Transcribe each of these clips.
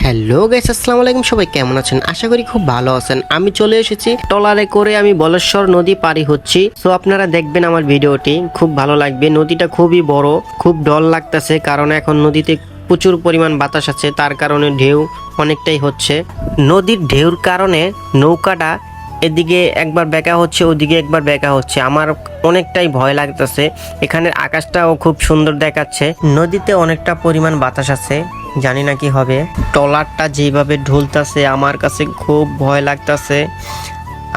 Hello guys, আসসালামু আলাইকুম। সবাই কেমন আছেন? আশা করি খুব ভালো আছেন। আমি চলে এসেছি ট্রলারে করে, আমি বলেশ্বর নদী পারি হচ্ছি। সো আপনারা দেখবেন আমার ভিডিওটি, খুব ভালো লাগবে। নদীটা খুবই বড়, খুব ডর লাগতেছে কারণ এখন নদীতে প্রচুর পরিমাণ বাতাস আছে, তার কারণে ঢেউ অনেকটাই হচ্ছে। নদীর ঢেউর কারণে নৌকাটা এদিকে একবার বেঁকা হচ্ছে, ওদিকে একবার বেঁকা হচ্ছে। আমার অনেকটাই ভয় লাগতেছে। এখানের আকাশটাও খুব সুন্দর দেখাচ্ছে। নদীতে অনেকটা পরিমাণ বাতাস আছে, জানি না কি হবে। ট্রলারটা যেভাবে ঢুলতাছে আমার কাছে খুব ভয় লাগতাছে।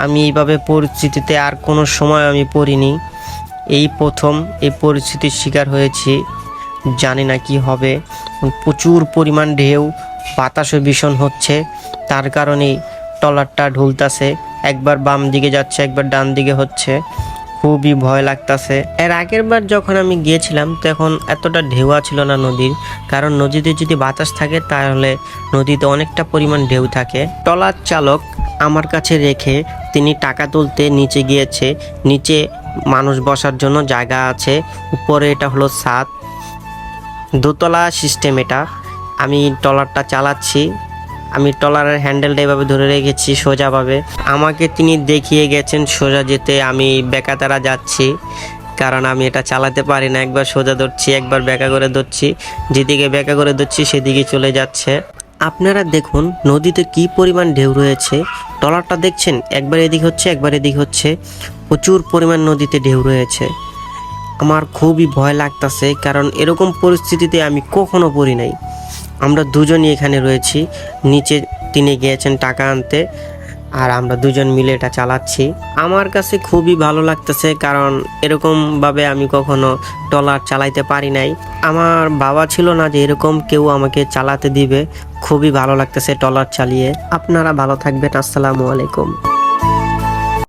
আমি এইভাবে পরিস্থিতিতে আর কোনো সময় আমি পড়িনি, এই প্রথম এই পরিস্থিতির শিকার হয়েছি। জানি না কি হবে। প্রচুর পরিমাণ ঢেউ, বাতাসও ভীষণ হচ্ছে, তার কারণেই ট্রলারটা ঢুলতাছে। একবার বাম দিকে যাচ্ছে, একবার ডান দিকে হচ্ছে। খুবই ভয় লাগতাছে। এর আগের বার যখন আমি গিয়েছিলাম তখন এতটা ঢেউয়া ছিল না নদীর, কারণ নদীতে যদি বাতাস থাকে তাহলে নদীতে অনেকটা পরিমাণ ঢেউ থাকে। ট্রলার চালক আমার কাছে রেখে তিনি টাকা তুলতে নিচে গিয়েছে। নিচে মানুষ বসার জন্য জায়গা আছে, উপরে এটা হলো ছাদ, দোতলা সিস্টেম এটা। আমি ট্রলারটা চালাচ্ছি, আমি ট্রলারের হ্যান্ডেলটা এভাবে ধরে রেখেছি সোজাভাবে। আমাকে তিনি দেখিয়ে গেছেন সোজা যেতে, আমি বেঁকা তারা যাচ্ছি কারণ আমি এটা চালাতে পারি না। একবার সোজা ধরছি, একবার বেঁকা করে ধরছি, যেদিকে বেঁকা করে ধরছি সেদিকে চলে যাচ্ছে। আপনারা দেখুন নদীতে কি পরিমাণ ঢেউ রয়েছে। ট্রলারটা দেখছেন, একবার এদিক হচ্ছে একবার এদিক হচ্ছে। প্রচুর পরিমাণ নদীতে ঢেউ রয়েছে। আমার খুবই ভয় লাগতেছে কারণ এরকম পরিস্থিতিতে আমি কখনো পড়ি নাই। আমরা দুজনই এখানে রয়েছি, নিচে তিনি গিয়েছেন টাকা আনতে, আর আমরা দুজন মিলে এটা চালাচ্ছি। আমার কাছে খুবই ভালো লাগতেছে কারণ এরকমভাবে আমি কখনো ট্রলার চালাইতে পারি নাই। আমার বাবা ছিল না যে এরকম কেউ আমাকে চালাতে দিবে। খুবই ভালো লাগতেছে ট্রলার চালিয়ে। আপনারা ভালো থাকবেন। আসসালামু আলাইকুম।